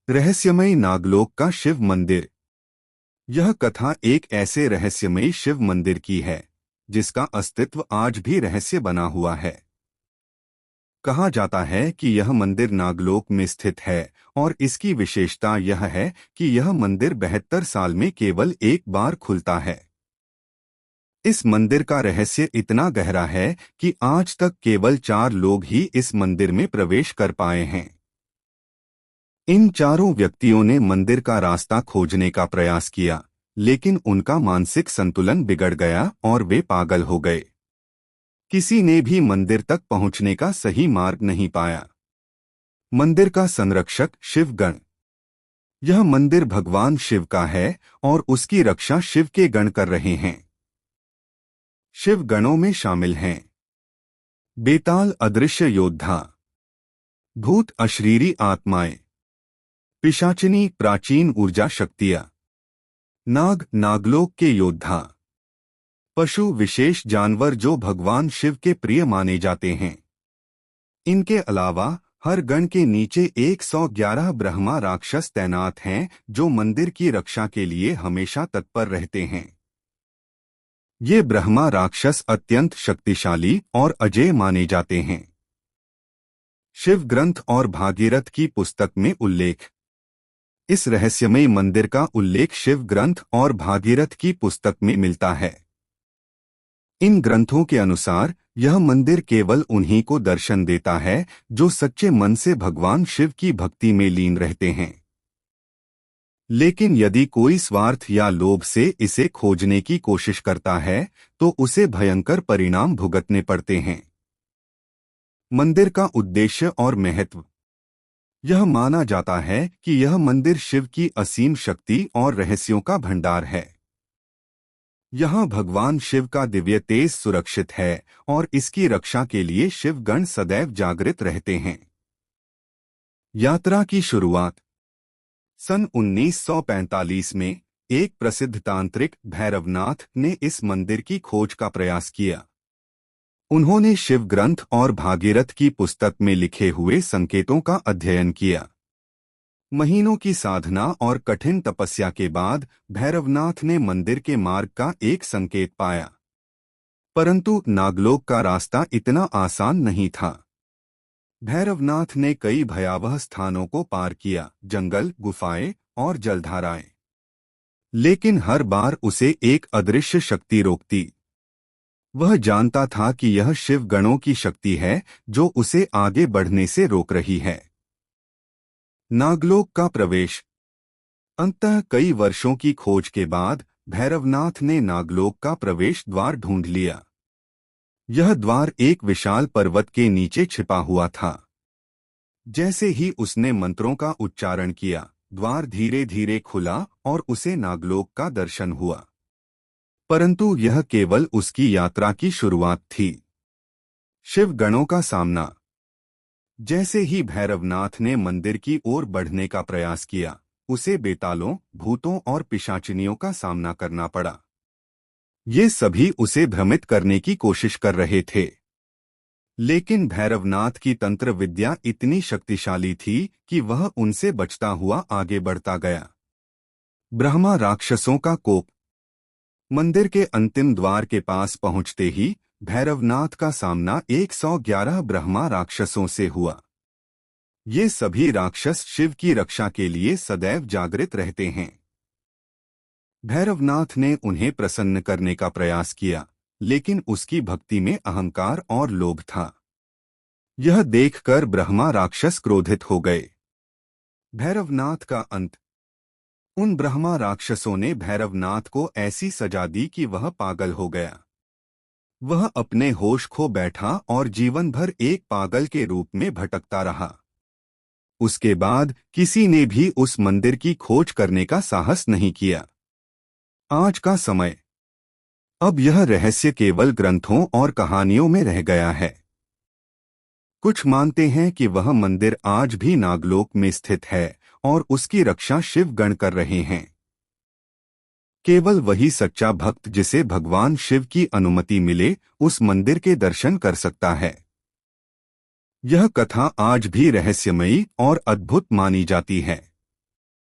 रहस्यमयी नागलोक का शिव मंदिर। यह कथा एक ऐसे रहस्यमयी शिव मंदिर की है जिसका अस्तित्व आज भी रहस्य बना हुआ है। कहा जाता है कि यह मंदिर नागलोक में स्थित है और इसकी विशेषता यह है कि यह मंदिर 72 साल में केवल एक बार खुलता है। इस मंदिर का रहस्य इतना गहरा है कि आज तक केवल 4 लोग ही इस मंदिर में प्रवेश कर पाए हैं। इन चारों व्यक्तियों ने मंदिर का रास्ता खोजने का प्रयास किया, लेकिन उनका मानसिक संतुलन बिगड़ गया और वे पागल हो गए। किसी ने भी मंदिर तक पहुंचने का सही मार्ग नहीं पाया। मंदिर का संरक्षक शिवगण। यह मंदिर भगवान शिव का है और उसकी रक्षा शिव के गण कर रहे हैं। शिव गणों में शामिल हैं बेताल अदृश्य योद्धा, भूत अशरीरी आत्माएं, पिशाचिनी प्राचीन ऊर्जा शक्तियां, नाग नागलोक के योद्धा, पशु विशेष जानवर जो भगवान शिव के प्रिय माने जाते हैं। इनके अलावा हर गण के नीचे 111 ब्रह्मा राक्षस तैनात हैं जो मंदिर की रक्षा के लिए हमेशा तत्पर रहते हैं। ये ब्रह्मा राक्षस अत्यंत शक्तिशाली और अजेय माने जाते हैं। शिव ग्रंथ और भागीरथ की पुस्तक में उल्लेख। इस रहस्यमय मंदिर का उल्लेख शिव ग्रंथ और भागीरथ की पुस्तक में मिलता है। इन ग्रंथों के अनुसार यह मंदिर केवल उन्हीं को दर्शन देता है जो सच्चे मन से भगवान शिव की भक्ति में लीन रहते हैं। लेकिन यदि कोई स्वार्थ या लोभ से इसे खोजने की कोशिश करता है तो उसे भयंकर परिणाम भुगतने पड़ते हैं। मंदिर का उद्देश्य और महत्व। यह माना जाता है कि यह मंदिर शिव की असीम शक्ति और रहस्यों का भंडार है। यहाँ भगवान शिव का दिव्य तेज सुरक्षित है और इसकी रक्षा के लिए शिवगण सदैव जागृत रहते हैं। यात्रा की शुरुआत। सन 1945 में एक प्रसिद्ध तांत्रिक भैरवनाथ ने इस मंदिर की खोज का प्रयास किया। उन्होंने शिव ग्रंथ और भागीरथ की पुस्तक में लिखे हुए संकेतों का अध्ययन किया। महीनों की साधना और कठिन तपस्या के बाद भैरवनाथ ने मंदिर के मार्ग का एक संकेत पाया। परंतु नागलोक का रास्ता इतना आसान नहीं था। भैरवनाथ ने कई भयावह स्थानों को पार किया, जंगल, गुफाएं और जलधाराएं। लेकिन हर बार उसे एक अदृश्य शक्ति रोकती। वह जानता था कि यह शिव गणों की शक्ति है जो उसे आगे बढ़ने से रोक रही है। नागलोक का प्रवेश। अंततः कई वर्षों की खोज के बाद भैरवनाथ ने नागलोक का प्रवेश द्वार ढूंढ लिया। यह द्वार एक विशाल पर्वत के नीचे छिपा हुआ था। जैसे ही उसने मंत्रों का उच्चारण किया, द्वार धीरे धीरे खुला और उसे नागलोक का दर्शन हुआ। परंतु यह केवल उसकी यात्रा की शुरुआत थी। शिव गणों का सामना। जैसे ही भैरवनाथ ने मंदिर की ओर बढ़ने का प्रयास किया, उसे बेतालों, भूतों और पिशाचिनियों का सामना करना पड़ा। ये सभी उसे भ्रमित करने की कोशिश कर रहे थे। लेकिन भैरवनाथ की तंत्र विद्या इतनी शक्तिशाली थी कि वह उनसे बचता हुआ आगे बढ़ता गया। ब्रह्मा राक्षसों का कोप। मंदिर के अंतिम द्वार के पास पहुंचते ही भैरवनाथ का सामना 111 ब्रह्मा राक्षसों से हुआ। ये सभी राक्षस शिव की रक्षा के लिए सदैव जागृत रहते हैं। भैरवनाथ ने उन्हें प्रसन्न करने का प्रयास किया, लेकिन उसकी भक्ति में अहंकार और लोभ था। यह देखकर ब्रह्मा राक्षस क्रोधित हो गए। भैरवनाथ का अंत। उन ब्रह्मा राक्षसों ने भैरवनाथ को ऐसी सजा दी कि वह पागल हो गया। वह अपने होश खो बैठा और जीवन भर एक पागल के रूप में भटकता रहा। उसके बाद किसी ने भी उस मंदिर की खोज करने का साहस नहीं किया। आज का समय। अब यह रहस्य केवल ग्रंथों और कहानियों में रह गया है। कुछ मानते हैं कि वह मंदिर आज भी नागलोक में स्थित है और उसकी रक्षा शिवगण कर रहे हैं। केवल वही सच्चा भक्त जिसे भगवान शिव की अनुमति मिले उस मंदिर के दर्शन कर सकता है। यह कथा आज भी रहस्यमयी और अद्भुत मानी जाती है।